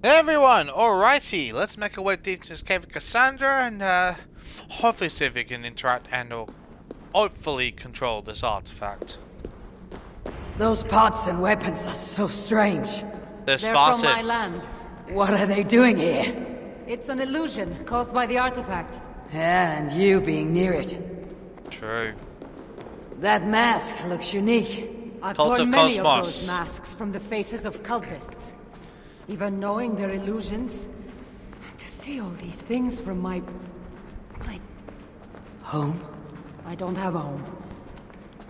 Hey everyone, alrighty, let's make our way deep to this cave with Cassandra and hopefully see if we can interact and or hopefully control this artifact. Those pots and weapons are so strange. They're from my Spartan. land. What are they doing here? It's an illusion caused by the artifact. And you being near it. True. That mask looks unique. I've Cult torn of many of Cosmos. those masks from the faces of cultists. Even knowing they're illusions, to see all these things from my... Home? I don't have a home.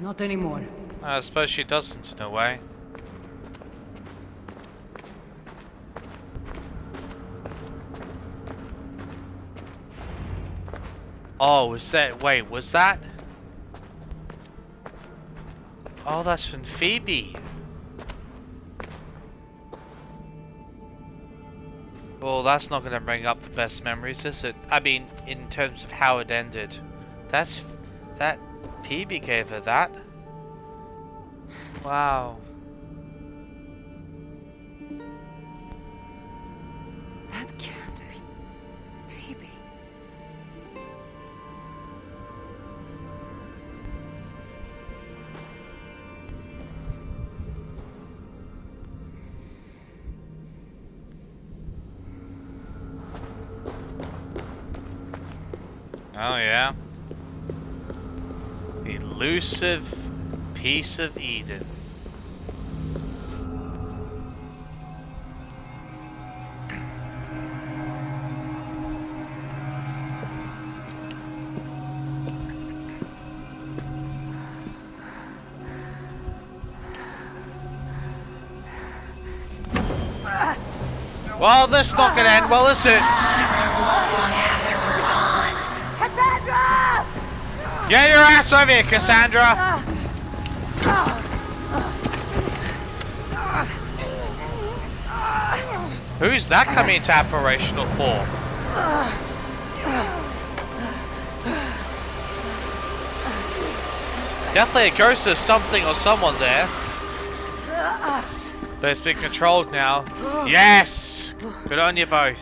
Not anymore. I suppose she doesn't in a way. Oh, was that... wait, was that... Oh, that's from Phoebe. Well, that's not going to bring up the best memories, is it? I mean, in terms of how it ended. That Phoebe gave her that. Wow. That can't be... Phoebe. Oh yeah. The elusive piece of Eden. Well, this is not gonna end well, is it? Cassandra! Get your ass over here, Cassandra! Who's that coming into operational for? Definitely a ghost of something or someone there. But it's been controlled now. Yes! Good on you both.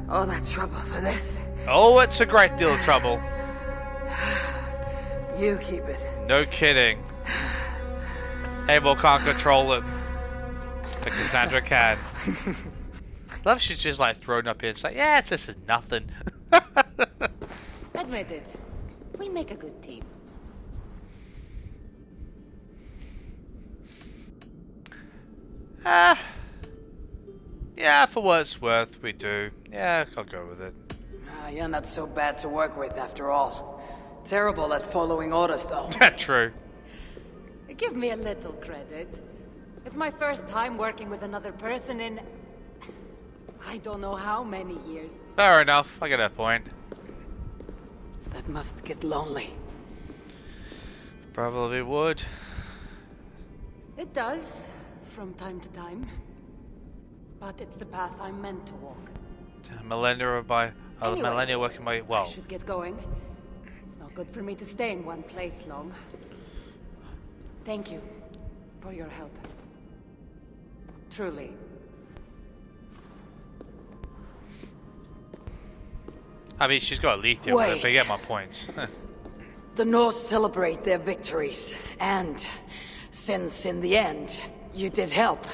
All that trouble for this. Oh, it's a great deal of trouble. You keep it. No kidding. Eivor can't control it. But Cassandra can. Love she's just like thrown up here and say, yeah, this is nothing. Admit it. We make a good team. Yeah, for what it's worth, we do. Yeah, I'll go with it. You're not so bad to work with after all. Terrible at following orders though. True. Give me a little credit. It's my first time working with another person in... I don't know how many years. Fair enough, I get that point. That must get lonely. Probably would. It does, from time to time. But it's the path I'm meant to walk. Millennia by Anyway, millennia working by I well. should get going. It's not good for me to stay in one place long. Thank you for your help. Truly. I mean, she's got Alethea with her, but you get my point. The Norse celebrate their victories, and since in the end you did help,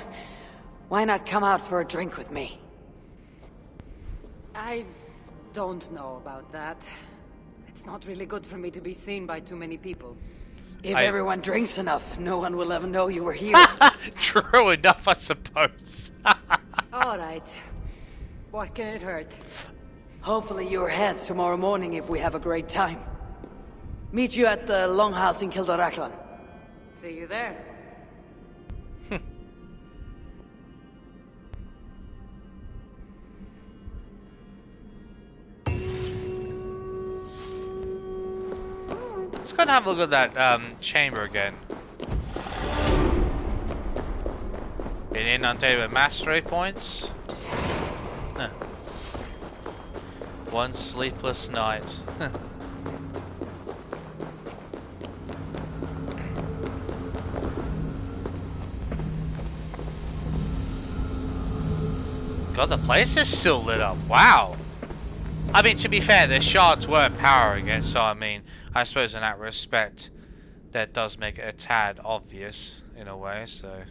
why not come out for a drink with me? I don't know about that. It's not really good for me to be seen by too many people. If everyone drinks enough, no one will ever know you were here. True enough, I suppose. All right. What can it hurt? Hopefully you're ahead tomorrow morning if we have a great time. Meet you at the Longhouse in Kildoraklan. See you there. Let's go and have a look at that chamber again. Been inundated with mastery points. Huh. One sleepless night. god, the place is still lit up. Wow. I mean, to be fair, the shards were powering it, so I mean, I suppose in that respect, that does make it a tad obvious, in a way, so...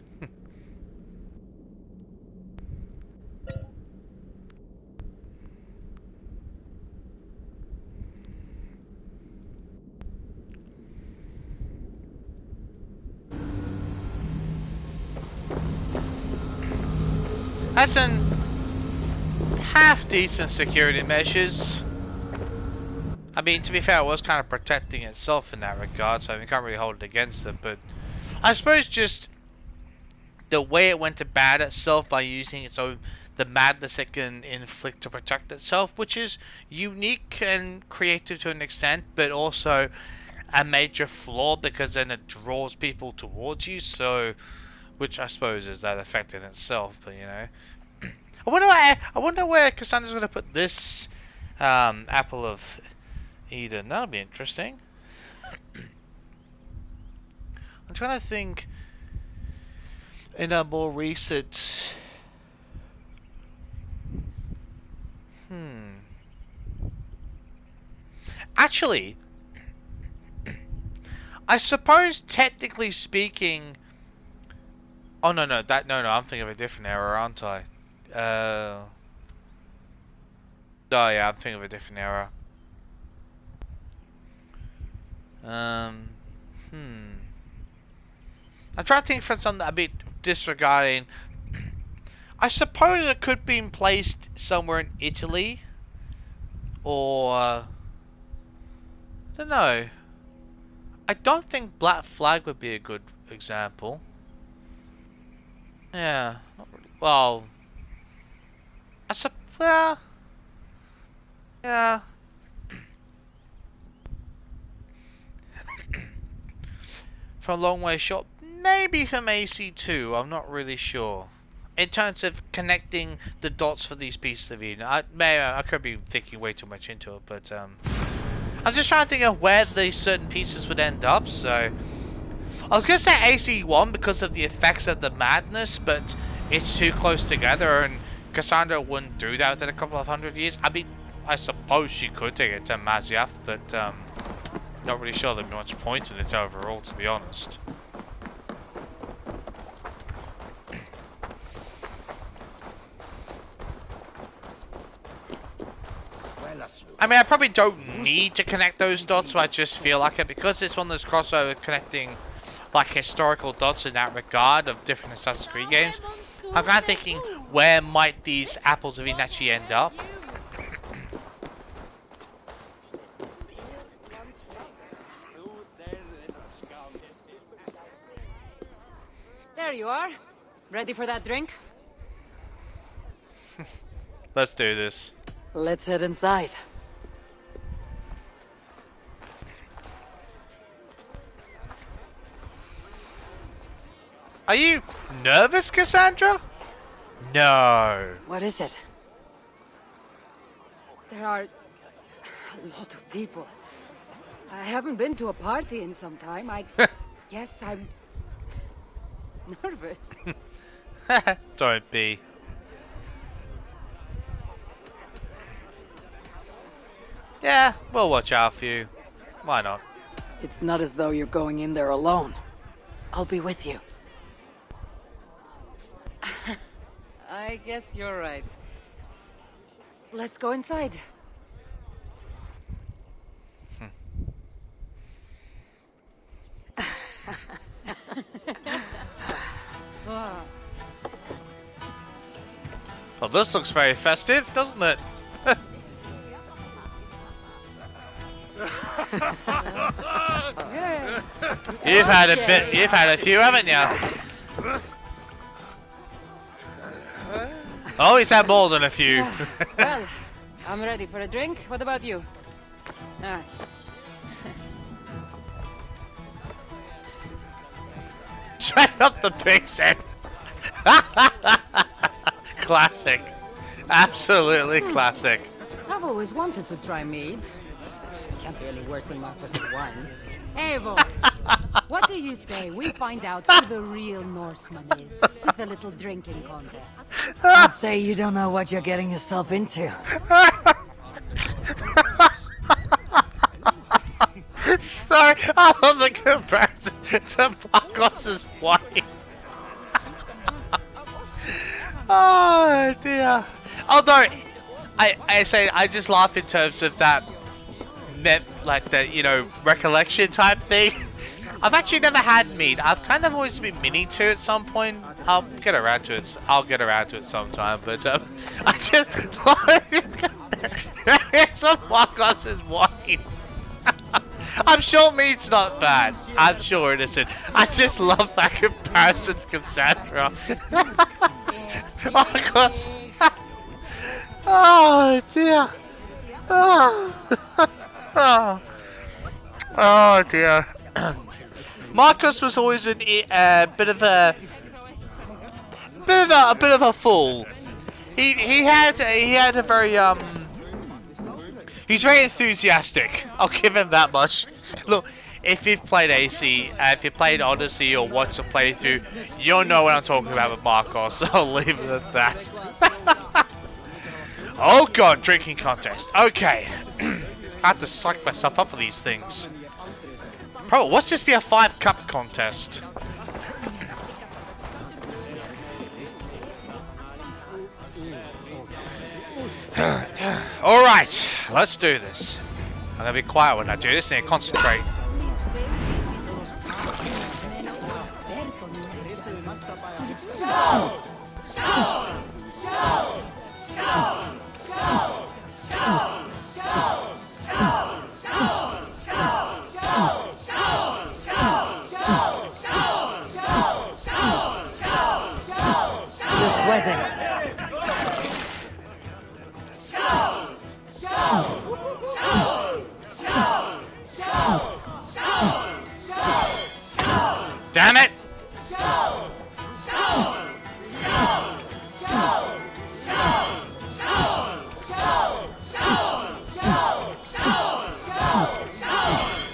That's an half-decent security measures. I mean, to be fair, it was kind of protecting itself in that regard, so we can't really hold it against it, but I suppose just the way it went to bat itself by using its own, the madness it can inflict to protect itself, which is unique and creative to an extent, but also a major flaw because then it draws people towards you, so, which I suppose is that effect in itself, but you know. I wonder where Cassandra's going to put this apple of Eden. That'll be interesting. I'm trying to think in a more recent... Actually, I suppose technically speaking... Oh no, I'm thinking of a different error, aren't I? Oh yeah, I'm thinking of a different error. I'm trying to think for something a bit disregarding. I suppose it could be placed somewhere in Italy, or I don't know. I don't think Black Flag would be a good example. Yeah, not really. Well, I suppose. Yeah. From a long way shot, maybe from AC2. I'm not really sure. In terms of connecting the dots for these pieces of Eden, I could be thinking way too much into it, but I'm just trying to think of where these certain pieces would end up. So I was gonna say AC1 because of the effects of the madness, but it's too close together, and Cassandra wouldn't do that within a couple of 100 years. I mean, I suppose she could take it to Masyaf, but not really sure there'd be much point in it overall, to be honest. I mean, I probably don't need to connect those dots, so I just feel like it, because it's one of those crossover connecting like historical dots in that regard of different Assassin's Creed games. I'm kind of thinking, where might these apples of Eden actually end up? There you are. Ready for that drink? Let's do this. Let's head inside. Are you nervous, Cassandra? No. What is it? There are a lot of people. I haven't been to a party in some time. I guess I'm nervous. Don't be. Yeah, we'll watch out for you. Why not? It's not as though you're going in there alone. I'll be with you. I guess you're right. Let's go inside. Well, this looks very festive, doesn't it? You've had a few, haven't you? Oh, he's had more than a few. Well, I'm ready for a drink. What about you? Ah. Straight up the pig's end. Classic. Absolutely classic. I've always wanted to try mead. Can't be any worse than Marcus' wine. Eivor! What do you say we find out who the real Norseman is with a little drinking contest? I'd say you don't know what you're getting yourself into. Sorry, I love the comparison to Marcos's wife. Oh dear. Although, I say I just laugh in terms of that, like that, you know, recollection type thing. I've actually never had meat. I've kind of always been meaning to at some point. I'll get around to it. I'll get around to it sometime. But I just it's a Marcos's wife. I'm sure meat's not bad. I'm sure it isn't. I just love that comparison to Cassandra. Marcos. Oh dear. Oh dear. Marcos was always a bit of a fool. He had a very he's very enthusiastic. I'll give him that much. Look, if you've played AC, if you played Odyssey or watched a playthrough, you'll know what I'm talking about with Marcos. So I'll leave it at that. Oh god, drinking contest. Okay. I have to psych myself up for these things. Probably, let's just be a 5-cup contest. Alright, let's do this. I'm gonna be quiet when I do this and concentrate. You're sweating. Damn it!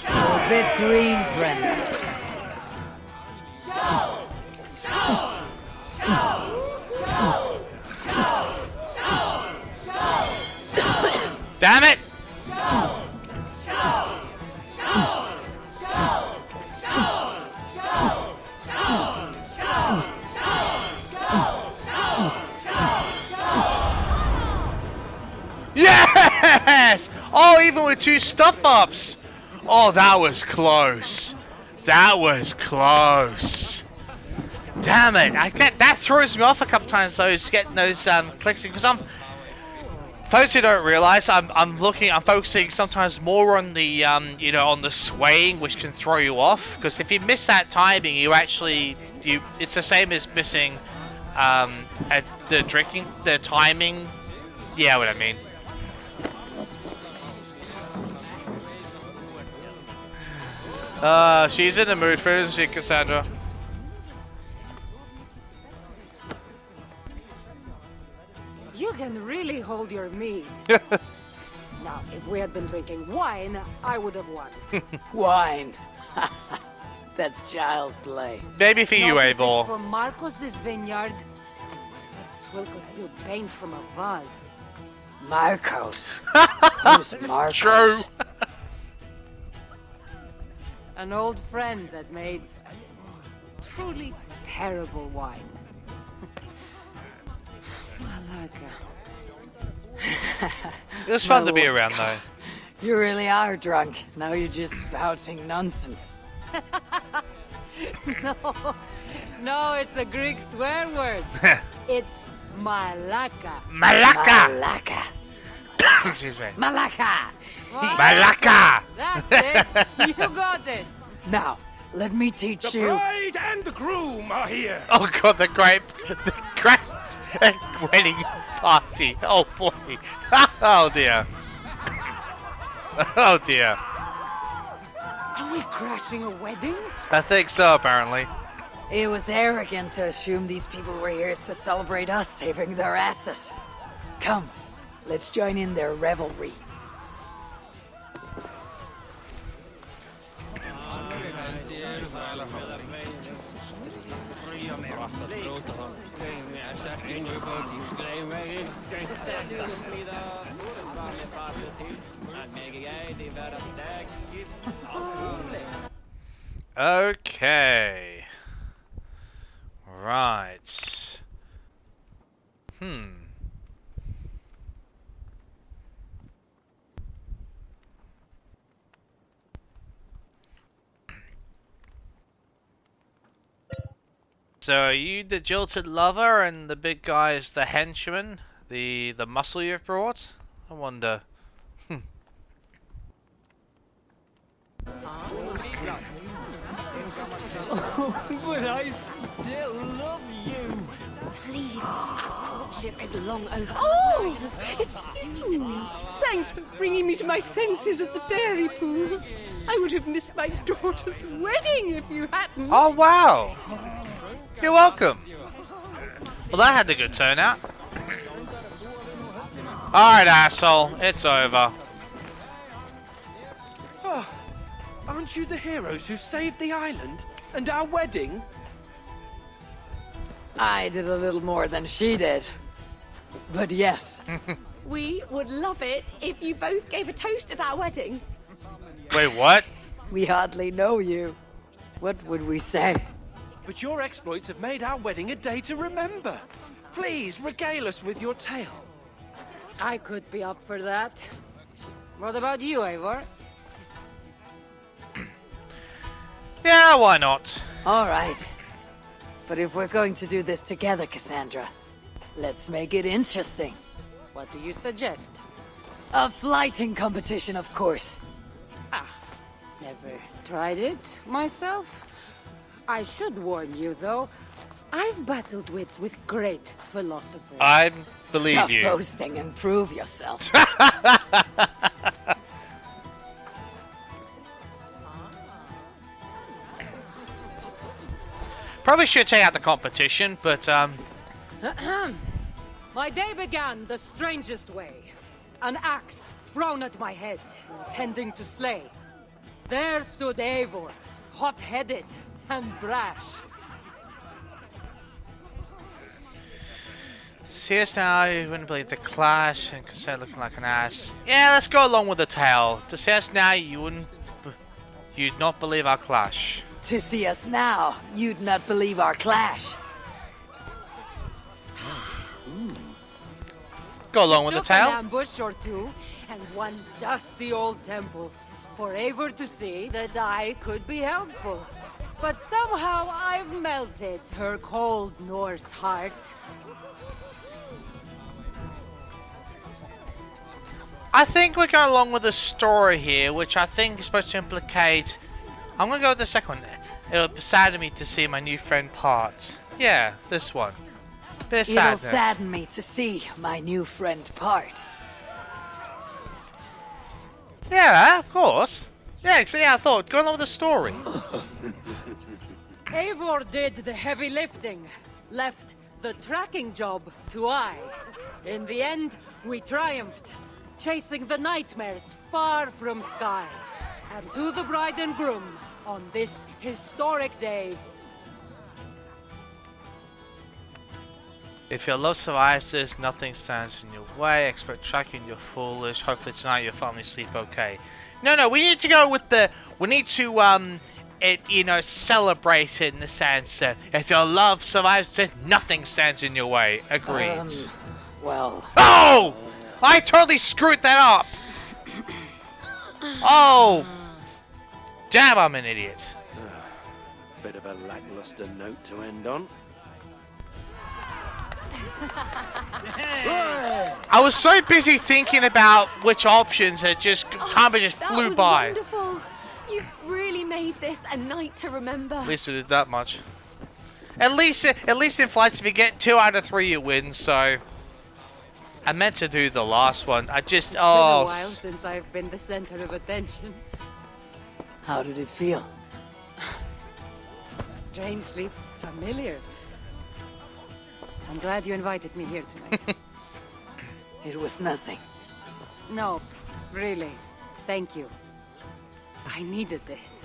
You're a bit green, friend. Damn it! Yes! Oh, even with 2 stuff-ups! Oh, that was close. That was close. Damn it! That throws me off a couple times. Those getting those clicks because I'm. Folks who don't realize, I'm focusing sometimes more on the you know, on the swaying, which can throw you off. Because if you miss that timing, it's the same as missing at the timing. Yeah, what I mean. She's in the mood for it, isn't she, Cassandra? You can really hold your mead. Now, if we had been drinking wine, I would have won. Wine. That's child's play. Maybe for you, Not if it's Eivor. for Marcos's vineyard. That swill could feel paint from a vase. Marcos. Who's Marcos? True. An old friend that made truly terrible wine. Valhalla. It was fun to be No. around, though. You really are drunk. Now you're just spouting nonsense. No, it's a Greek swear word. It's malaka. Malaka! Malaka. Excuse me. Malaka. Malaka! That's it. You got it. Now, let me teach you. bride and the groom are here. Oh god, the great wedding party. Oh boy. Oh dear. Oh dear. Are we crashing a wedding? I think so, apparently. It was arrogant to assume these people were here to celebrate us saving their asses. Come, let's join in their revelry. Okay. Right. So are you the jilted lover and the big guy is the henchman? The muscle you've brought? I wonder. But I still love you. Please, our courtship is long over. Oh, it's you! Thanks for bringing me to my senses at the fairy pools. I would have missed my daughter's wedding if you hadn't. Oh wow! You're welcome. Well, that had a good turnout. Alright, asshole, it's over. Oh, aren't you the heroes who saved the island and our wedding? I did a little more than she did. But yes. We would love it if you both gave a toast at our wedding. Wait, what? We hardly know you. What would we say? But your exploits have made our wedding a day to remember. Please regale us with your tale. I could be up for that. What about you, Eivor? Yeah, why not? All right. But if we're going to do this together, Cassandra, let's make it interesting. What do you suggest? A flighting competition, of course. Never tried it myself. I should warn you, though. I've battled wits with great philosophers. I believe Stop you. boasting and prove yourself. Probably should take out the competition, but My day began the strangest way. An axe thrown at my head, intending to slay. There stood Eivor, hot-headed and brash. serious now, you wouldn't believe the clash and Cassette looking like an ass. Yeah, let's go along with the tale. To see us now, you'd not believe our clash. To see us now, you'd not believe our clash. Go along with the Took an tale. ambush or two, and one dusty old temple, for Eivor to see that I could be helpful. But somehow I've melted her cold Norse heart. I think we're going along with the story here, which I think is supposed to implicate... I'm going to go with the second one. It'll sadden me to see my new friend part. Yeah, this one. Bit It'll sadness. sadden me to see my new friend part. Yeah, of course. Yeah, I thought. Go along with the story. Eivor did the heavy lifting, left the tracking job to I. In the end, we triumphed, chasing the nightmares far from Skye. And to the bride and groom, on this historic day, If your love survives this, nothing stands in your way. Expert tracking, you're foolish. Hopefully tonight your family sleep okay. No, we need to go with the... We need to, celebrate it in the sense that if your love survives this, nothing stands in your way. Agreed. Well... Oh! I totally screwed that up! Oh! Damn, I'm an idiot. Bit of a lackluster note to end on. I was so busy thinking about which options that just time just That flew was by. wonderful. You really made this a night to remember. At least we did that much. At least in flights, if you get 2 out of 3, you win. So I meant to do the last one. I just it's been a while since I've been the center of attention. How did it feel? Strangely familiar. I'm glad you invited me here tonight. It was nothing. No, really. Thank you. I needed this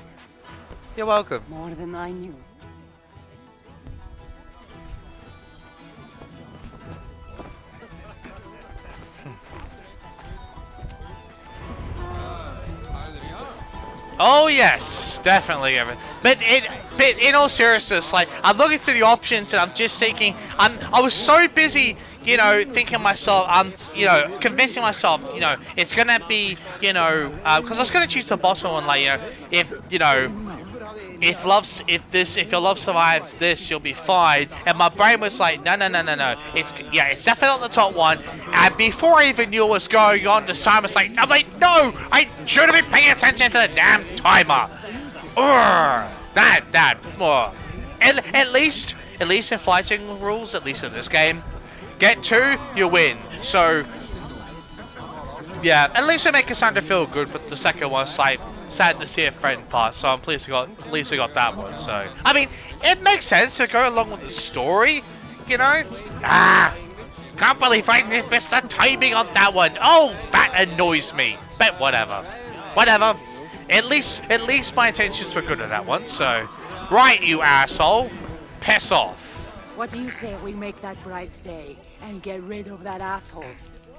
You're welcome. more than I knew. Oh yes, definitely. But in all seriousness, like I'm looking through the options and I'm just thinking, I was so busy, you know, thinking myself, you know, convincing myself, you know, it's gonna be, you know, because I was gonna choose the bottom one, like, you know, if your love survives this, you'll be fine. And my brain was like, no. It's definitely not the top one. And before I even knew what was going on, the time was like, I'm like, no, I should have been paying attention to the damn timer. At least in fighting rules, at least in this game, get 2, you win. So yeah, at least they make Cassandra feel good. But the second one's like sad to see a friend pass, so I'm pleased at least I got that one. So I mean, it makes sense to go along with the story, you know. Can't believe I missed the timing on that one. Oh, that annoys me. But whatever. At least my intentions were good on that one. So, right, you asshole, piss off. What do you say we make that bride's day and get rid of that asshole?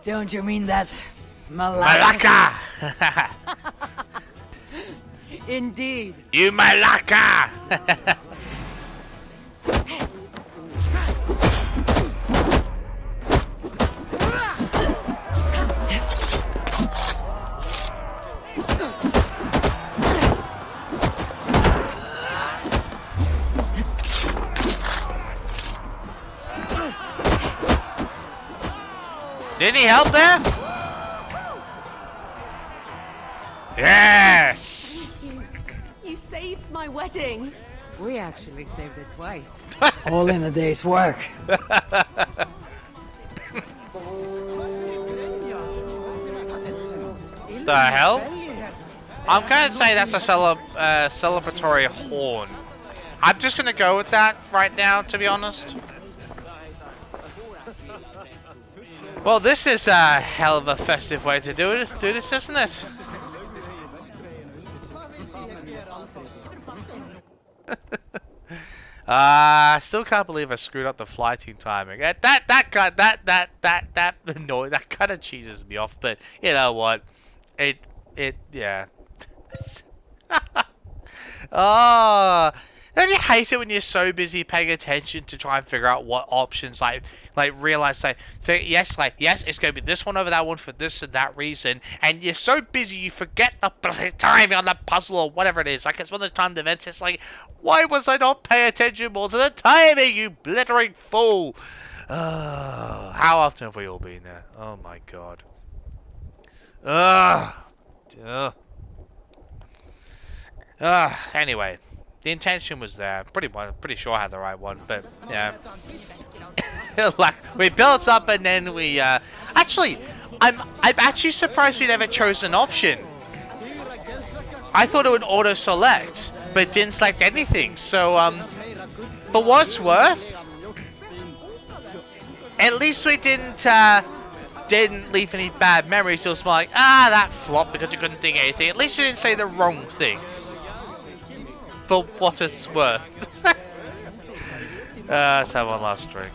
Don't you mean that Malaka? Malaka! Indeed. You Malaka! Didn't he help there? Yes! You saved my wedding. We actually saved it twice. All in a day's work. The hell? I'm gonna say that's a celebratory horn. I'm just gonna go with that right now, to be honest. Well, this is a hell of a festive way to do this, isn't it? Still can't believe I screwed up the flighting timing. That kind of cheeses me off. But you know what? Yeah. Oh, don't you hate it when you're so busy paying attention to try and figure out what options, like realize, yes, it's gonna be this one over that one for this and that reason, and you're so busy you forget the timing on the puzzle or whatever it is. Like, it's one of those timed events. It's like, why was I not paying attention more to the timing, you blithering fool? How often have we all been there? Oh my god. Anyway, the intention was there. Pretty sure I had the right one, but yeah. Like, we built up and then we actually, I'm actually surprised we never chose an option. I thought it would auto select, but it didn't select anything. So for what it's worth, at least we didn't leave any bad memories. It was like, that flopped because you couldn't think of anything. At least you didn't say the wrong thing. For what it's worth. Let's have one last drink.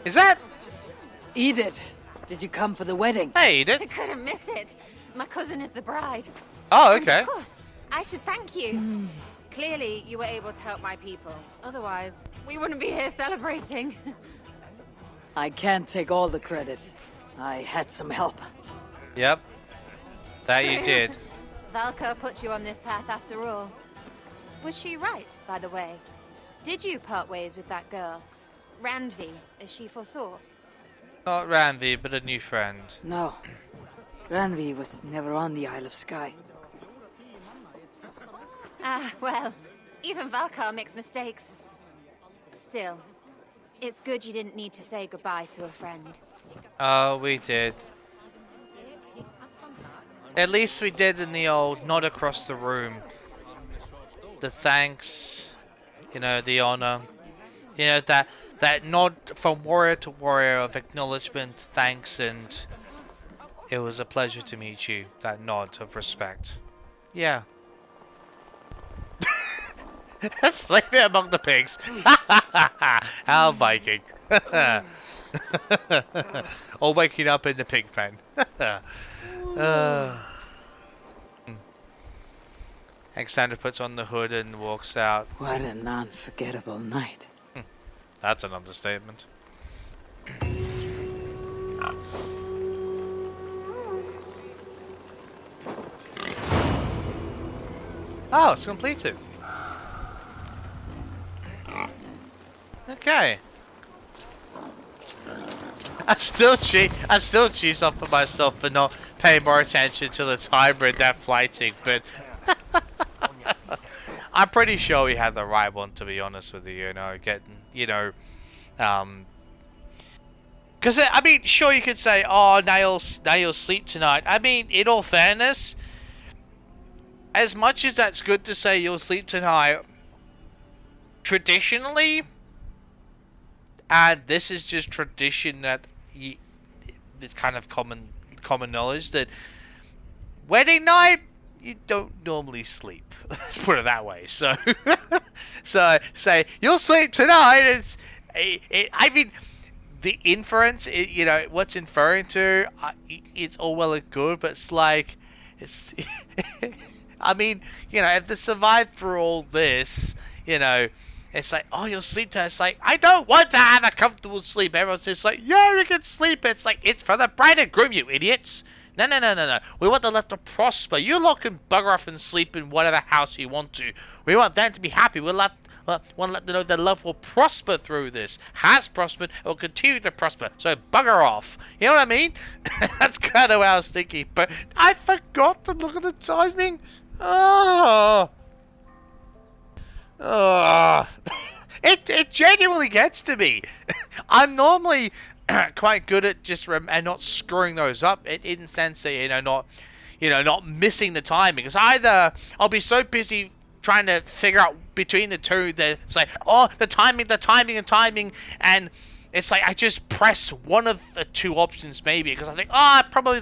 Is that Edyt, did you come for the wedding? Hey, Edyt. I couldn't miss it. My cousin is the bride. Oh, And okay. of course, I should thank you. Clearly, you were able to help my people. Otherwise, we wouldn't be here celebrating. I can't take all the credit. I had some help. Yep. That you True. did. Valka put you on this path after all. Was she right, by the way? Did you part ways with that girl? Randvi, as she foresaw? Not Randy, but a new friend. No. Randvi was never on the Isle of Skye. Well, even Valka makes mistakes. Still, it's good you didn't need to say goodbye to a friend. Oh, we did. At least we did in the old nod across the room. The thanks, you know, the honor. You know, that nod from warrior to warrior of acknowledgement, thanks, and it was a pleasure to meet you. That nod of respect. Yeah. Sleeping among the pigs. How Viking. Or waking up in the pig pen. Alexander puts on the hood and walks out. What an unforgettable night. That's an understatement. Oh, it's completed. Okay. I'm still cheesed off for myself for not paying more attention to the timer in that flighting, but I'm pretty sure we had the right one, to be honest with you. Because I mean, sure you could say, "Oh, now you'll sleep tonight." I mean, in all fairness, as much as that's good to say you'll sleep tonight, traditionally, and this is just tradition that it's kind of common knowledge that wedding night you don't normally sleep. Let's put it that way. So, so say you'll sleep tonight. I mean, the inference, what's inferring to, it's all well and good, but it's like, I mean, if they survived through all this, it's like, oh, you'll sleep tonight. It's like, I don't want to have a comfortable sleep. Everyone's just like, yeah, you can sleep. It's like, it's for the bride and groom, you idiots. No. We want the love to prosper. You lot can bugger off and sleep in whatever house you want to. We want them to be happy. We want to let them know their love will prosper through this. Has prospered and will continue to prosper. So bugger off. You know what I mean? That's kind of what I was thinking. But I forgot to look at the timing. Oh. It genuinely gets to me. I'm normally quite good at just and not screwing those up. In the sense that not missing the timing. Because either I'll be so busy trying to figure out between the two that it's like, oh, the timing, and it's like I just press one of the two options maybe because I think, oh, probably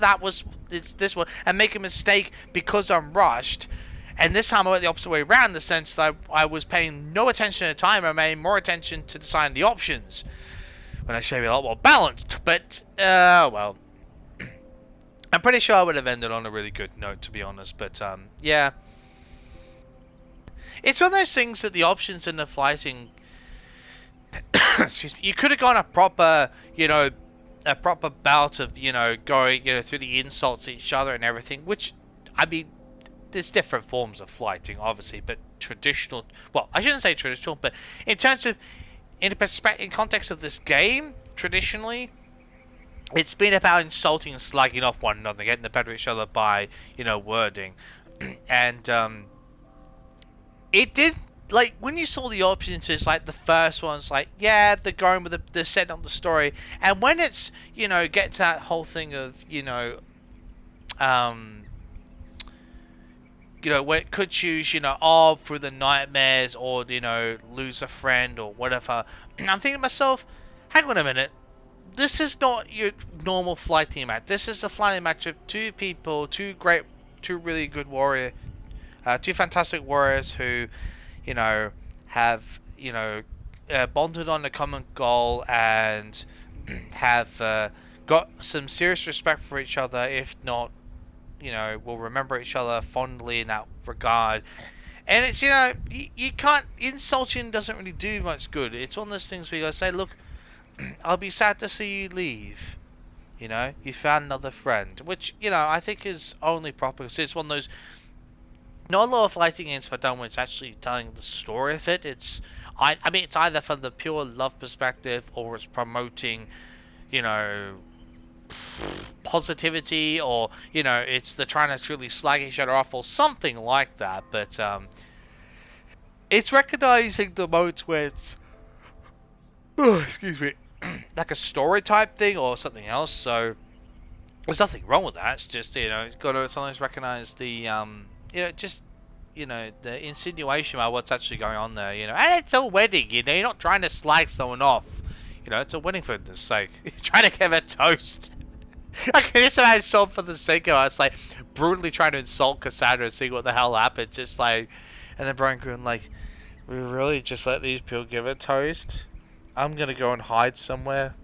it's this one, and make a mistake because I'm rushed. And this time I went the opposite way around, in the sense that I was paying no attention to the time, I made more attention to deciding the options. When I should be a lot more balanced, but, well. I'm pretty sure I would have ended on a really good note, to be honest, but, yeah. It's one of those things that the options in the fighting, excuse me, you could have gone a proper bout of, going, through the insults at each other and everything, which, I mean, there's different forms of fighting, obviously, but traditional, well, I shouldn't say traditional, but in terms of, in context of this game, traditionally, it's been about insulting and slagging off one another, getting the better of each other by, wording. And, it did, like, when you saw the options, it's like the first one's like, yeah, they're going with the setting up the story. And when it's, get to that whole thing of, where it could choose, through the nightmares or, lose a friend or whatever. I'm thinking to myself, hang on a minute. This is not your normal fighting match. This is a fighting match of two people, two really good warriors, two fantastic warriors who, have, bonded on a common goal and have got some serious respect for each other, if not, will remember each other fondly in that regard. And it's, you can't, insulting doesn't really do much good. It's one of those things where you gotta say, look, I'll be sad to see you leave. You found another friend. Which, I think is only proper, because it's one of those, not a lot of fighting games have done which actually telling the story of it. I mean, it's either from the pure love perspective, or it's promoting, positivity, or it's the trying to truly slag each other off or something like that. But it's recognizing the modes where it's excuse me, like a story type thing or something else. So there's nothing wrong with that. It's just it's got to sometimes recognize the the insinuation about what's actually going on there. And it's a wedding. You're not trying to slag someone off. It's a wedding for goodness sake. You're trying to give a toast. I can just imagine for the sake of it, it's like brutally trying to insult Cassandra and see what the hell happens. Just like, and then Brian going like, We really just let these people give it toast? I'm gonna go and hide somewhere.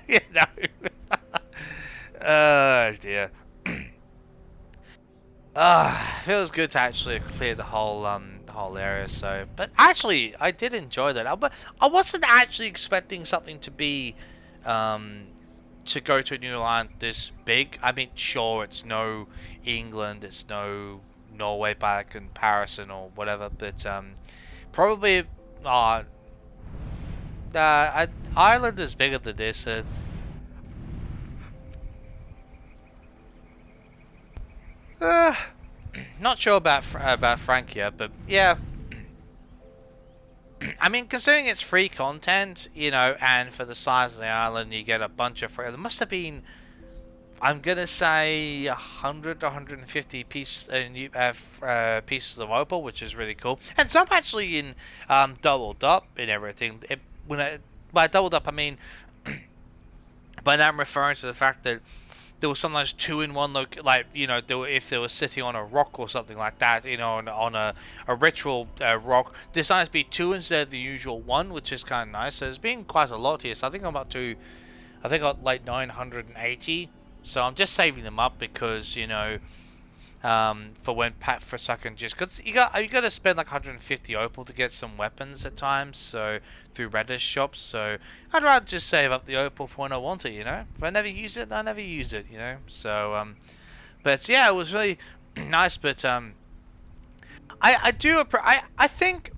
You know. Oh dear. Feels good to actually clear the whole area. So, but actually, I did enjoy that. But I wasn't actually expecting something to be, to go to a new land this big. I mean, sure, it's no England, it's no Norway by comparison or whatever, but probably Ireland is bigger than this. Not sure about Francia, but yeah. I mean, considering it's free content, you know, and for the size of the island, you get a bunch of free. There must have been, I'm gonna say, 100 to 150 pieces of opal, which is really cool, and some actually in doubled up and everything. By doubled up, I mean by that I'm referring to the fact that there was sometimes two in one like, you know, if they were sitting on a rock or something like that, you know, on a ritual rock, there's sometimes be two instead of the usual one, which is kind of nice. So there's been quite a lot here. So I think I'm up to, I think I got like 980. So I'm just saving them up because, you know, for when Pat for a second, just because you got to spend like 150 opal to get some weapons at times, so through Reddish shops. So I'd rather just save up the opal for when I want it, you know. If I never use it, I never use it, you know. So but yeah, it was really nice. But I think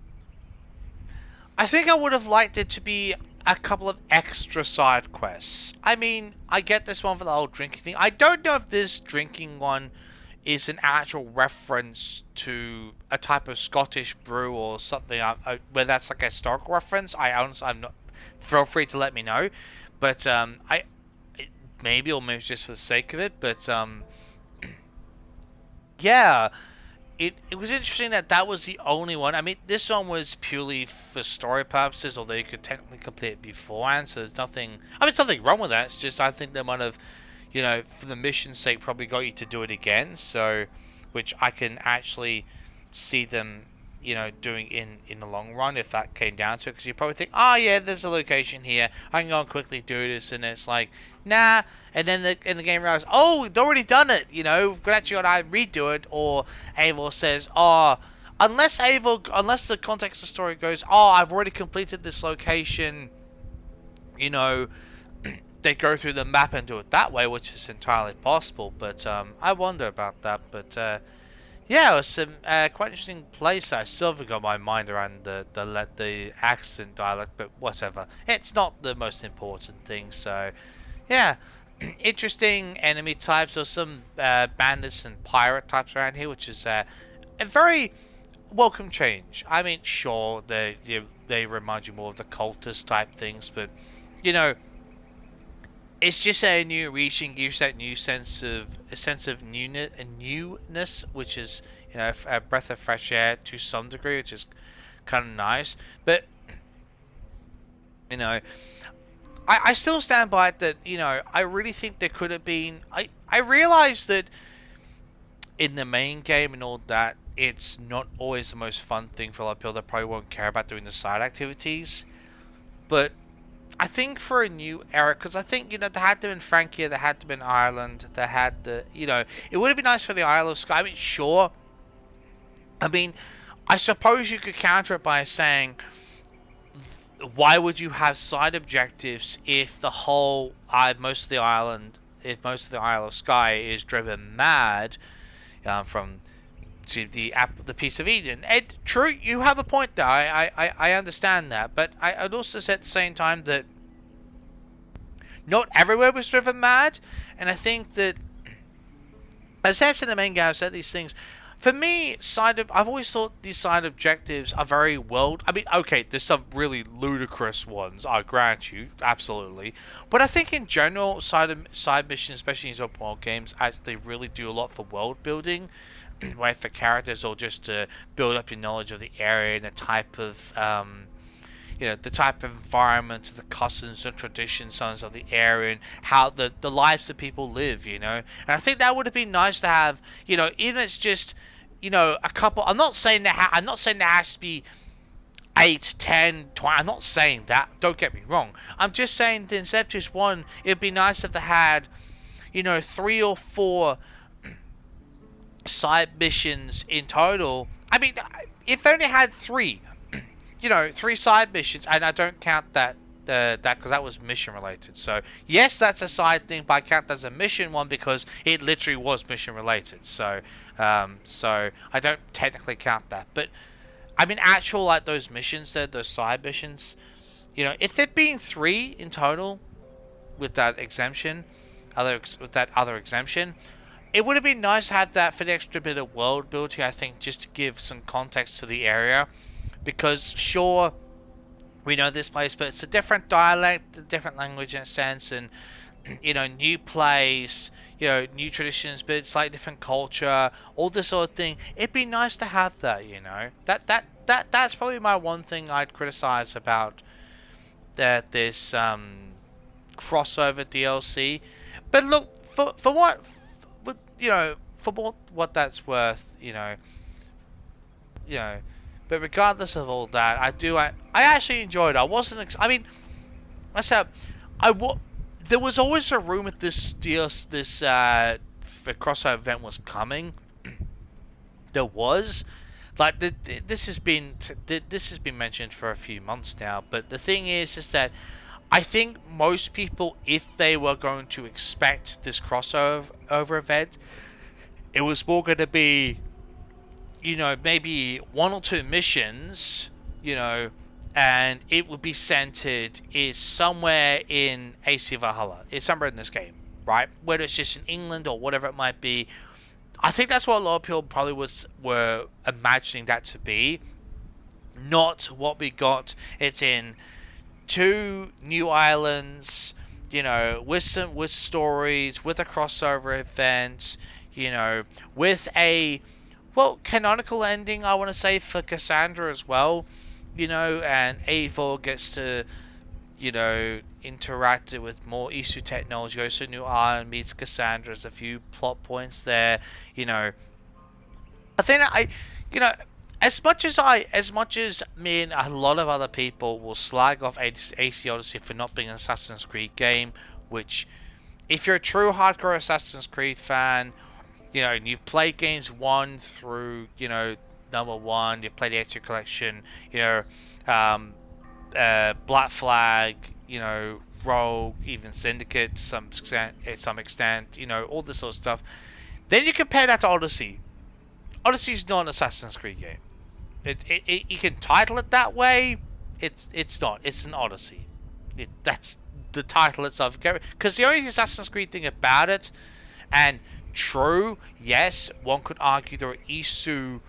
I would have liked it to be a couple of extra side quests. I mean, I get this one for the whole drinking thing. I don't know if this drinking one is an actual reference to a type of Scottish brew or something, where that's like a historical reference. I'm not. Feel free to let me know, but maybe or maybe it's just for the sake of it. But yeah, it was interesting that was the only one. I mean, this one was purely for story purposes, although you could technically complete it beforehand. So there's nothing. I mean, something wrong with that. It's just I think they might have, you know, for the mission's sake, probably got you to do it again. So, which I can actually see them, you know, doing in the long run if that came down to it. Because you probably think, oh yeah, there's a location here, I can go and quickly do this, and it's like, nah. And then in the game realizes, oh, we've already done it. You know, we've actually got to redo it. Or Eivor says, oh, unless the context of the story goes, oh, I've already completed this location, you know, they go through the map and do it that way, which is entirely possible. But I wonder about that. But yeah, it was some quite interesting place. I still haven't got my mind around the accent dialect, but whatever. It's not the most important thing. So yeah, interesting enemy types. Or some bandits and pirate types around here, which is a very welcome change. I mean, sure, they remind you more of the cultist type things, but you know, it's just a new region, gives that new sense of newness, which is, you know, a breath of fresh air to some degree, which is kind of nice. But you know, I still stand by it that, you know, I really think there could have been. I realize that in the main game and all that, it's not always the most fun thing for a lot of people that probably won't care about doing the side activities, but I think for a new era, because I think, you know, there had to be in Francia, there had to be in Ireland, there had the, you know, it would have been nice for the Isle of Skye. I mean, sure. I mean, I suppose you could counter it by saying, why would you have side objectives if the whole, most of the island, if most of the Isle of Skye is driven mad from the piece of Eden? And true, you have a point there. I understand that, but I'd also say at the same time that not everywhere was driven mad, and I think that, as I said in the main game, I've said these things. For me, I've always thought these side objectives are very world. I mean, okay, there's some really ludicrous ones, I grant you, absolutely. But I think in general, side missions, especially in these open world games, actually really do a lot for world building. Way for characters, or just to build up your knowledge of the area and the type of you know, the type of environment, the customs and traditions of the area, and how the lives that people live, you know. And I think that would have been nice to have, you know, even if it's just, you know, a couple. I'm not saying there has to be 8, 10, 20. I'm not saying that. Don't get me wrong. I'm just saying that instead of just one, it'd be nice if they had, 3 or 4 side missions in total. I mean, if they only had 3, 3 side missions, and I don't count that because that was mission related. So yes, that's a side thing, but I count that as a mission one because it literally was mission related. So I don't technically count that. But I mean, actual like those missions, those side missions, if there'd been 3 in total with that exemption, with that other exemption, it would have been nice to have that for the extra bit of world building. I think just to give some context to the area, because sure, we know this place, but it's a different dialect, a different language in a sense, and new place, new traditions, but it's like different culture, all this sort of thing. It'd be nice to have that, that's probably my one thing I'd criticize about this crossover DLC. But look, for what that's worth, but regardless of all that, I actually enjoyed it. I wasn't. I mean, I said, there was always a rumor this crossover event was coming. There was, like, this has been mentioned for a few months now. But the thing is that I think most people, if they were going to expect this crossover event, it was more going to be, maybe 1 or 2 missions, and it would be centered somewhere in AC Valhalla. It's somewhere in this game, right? Whether it's just in England or whatever it might be. I think that's what a lot of people probably were imagining that to be. Not what we got. It's in 2 new islands, with stories, with a crossover event, with a canonical ending, I want to say, for Cassandra as well, and Eivor gets to, interact with more Isu technology, goes to a new island, meets Cassandra. There's a few plot points there, I think as much as me and a lot of other people will slag off AC Odyssey for not being an Assassin's Creed game, which, if you're a true hardcore Assassin's Creed fan, you've played games 1 through, number 1, you've played the extra collection, Black Flag, Rogue, even Syndicate, to some extent, all this sort of stuff. Then you compare that to Odyssey. Odyssey's not an Assassin's Creed game. You can title it that way. It's not. It's an Odyssey. That's the title itself. Because the only Assassin's Creed thing about it, and true, yes, one could argue there are Isu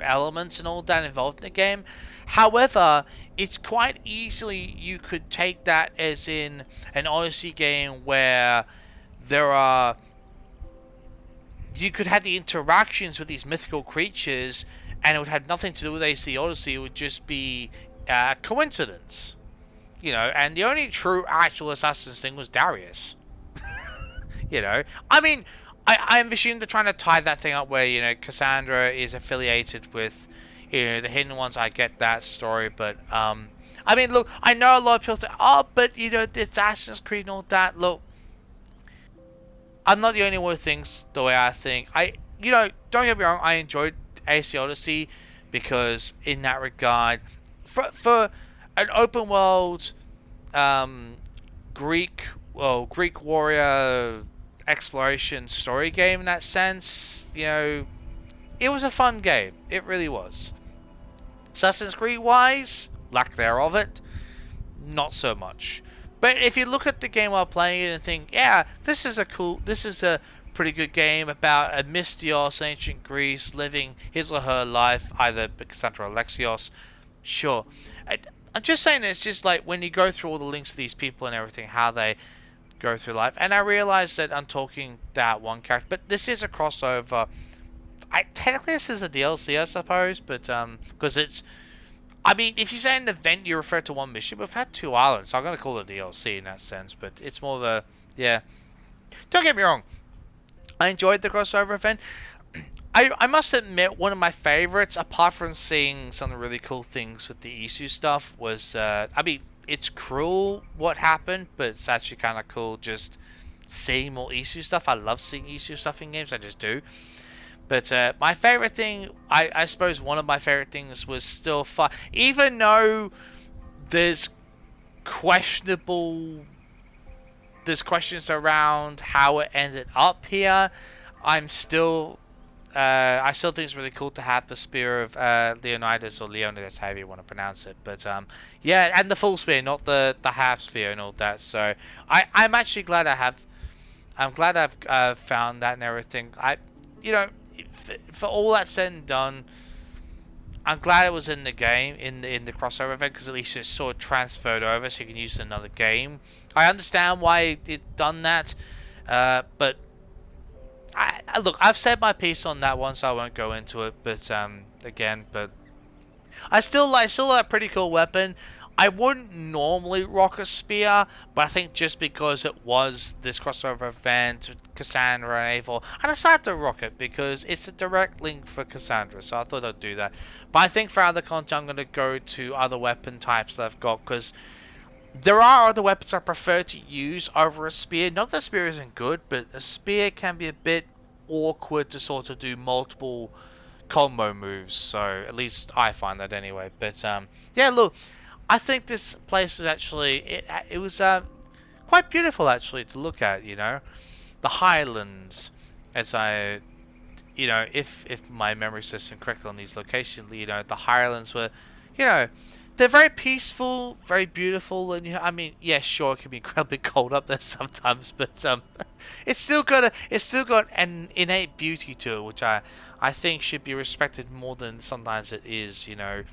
elements and all that involved in the game. However, it's quite easily you could take that as in an Odyssey game where you could have the interactions with these mythical creatures, and it would have nothing to do with AC Odyssey. It would just be coincidence. And the only true actual Assassin's thing was Darius. I mean, I envision they're trying to tie that thing up where, Cassandra is affiliated with, the Hidden Ones. I get that story, but, I mean, look, I know a lot of people say, oh, but, it's Assassin's Creed and all that. Look, I'm not the only one who thinks the way I think. Don't get me wrong, I enjoyed AC Odyssey because, in that regard, for an open world Greek warrior exploration story game in that sense, it was a fun game. It really was. Assassin's Creed wise, lack thereof it, not so much. But if you look at the game while playing it and think, yeah, this is a pretty good game about a Mystios, ancient Greece, living his or her life, either Cassandra or Alexios, sure. I'm just saying, it's just like when you go through all the links to these people and everything, how they go through life. And I realize that I'm talking that one character, but this is a crossover. Technically this is a DLC, I suppose, but because it's, I mean, if you say an event, you refer to one mission. We've had 2 islands, so I'm going to call it DLC in that sense. But it's more of a, yeah. Don't get me wrong. I enjoyed the crossover event. I must admit, one of my favorites, apart from seeing some of the really cool things with the Isu stuff, was, I mean, it's cruel what happened, but it's actually kind of cool just seeing more Isu stuff. I love seeing Isu stuff in games, I just do. But my favorite thing, I suppose one of my favorite things was still fun. Even though there's questions around how it ended up here, I still think it's really cool to have the spear of Leonidas, or Leonidas, however you want to pronounce it. But yeah, and the full spear, not the half spear and all that. So I'm actually glad I'm glad I've found that and everything. For all that said and done, I'm glad it was in the game, in the crossover event, because at least it's sort of transferred over, so you can use it in another game. I understand why it done that, but look, I've said my piece on that one, so I won't go into it. But again, I still like a pretty cool weapon. I wouldn't normally rock a spear, but I think just because it was this crossover event, Cassandra and Eivor, I decided to rock it because it's a direct link for Cassandra, so I thought I'd do that. But I think for other content, I'm going to go to other weapon types that I've got, because there are other weapons I prefer to use over a spear. Not that a spear isn't good, but a spear can be a bit awkward to sort of do multiple combo moves, so at least I find that anyway. But yeah, look, I think this place is actually, it was quite beautiful actually to look at, you know. The Highlands, as I, you know, if my memory system correct on these locations, you know, the Highlands were, you know, they're very peaceful, very beautiful, and you know, I mean, yeah, sure, it can be incredibly cold up there sometimes, but it's still got an innate beauty to it, which I think should be respected more than sometimes it is, you know.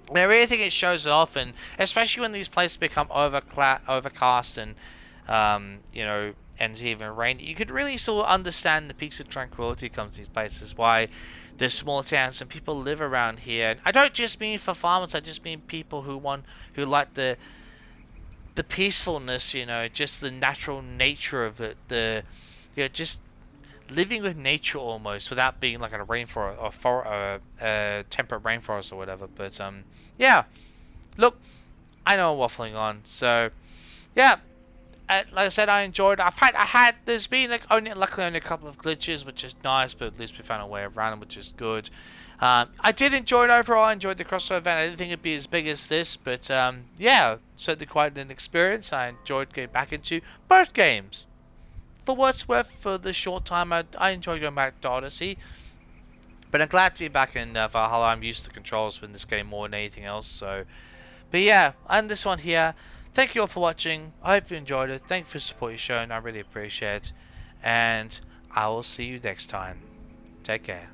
And I really think it shows it off, and especially when these places become overcast and you know, and even rain, you could really sort of understand the peace of tranquility comes to these places, why there's small towns and people live around here. And I don't just mean for farmers, I just mean people who like the peacefulness, you know, just the natural nature of it, you know, just living with nature almost, without being like in a rainforest or a temperate rainforest or whatever. But yeah, look, I know I'm waffling on, so yeah. Like I said, I enjoyed it. There's been luckily only a couple of glitches, which is nice, but at least we found a way around them, which is good. I did enjoy it overall. I enjoyed the crossover event. I didn't think it'd be as big as this, but yeah, certainly quite an experience. I enjoyed getting back into both games. For what's worth, for the short time I enjoyed going back to Odyssey, but I'm glad to be back in Valhalla. I'm used to controls in this game more than anything else. So, but yeah, and this one here. Thank you all for watching. I hope you enjoyed it. Thank you for the support you've shown. I really appreciate it. And I will see you next time. Take care.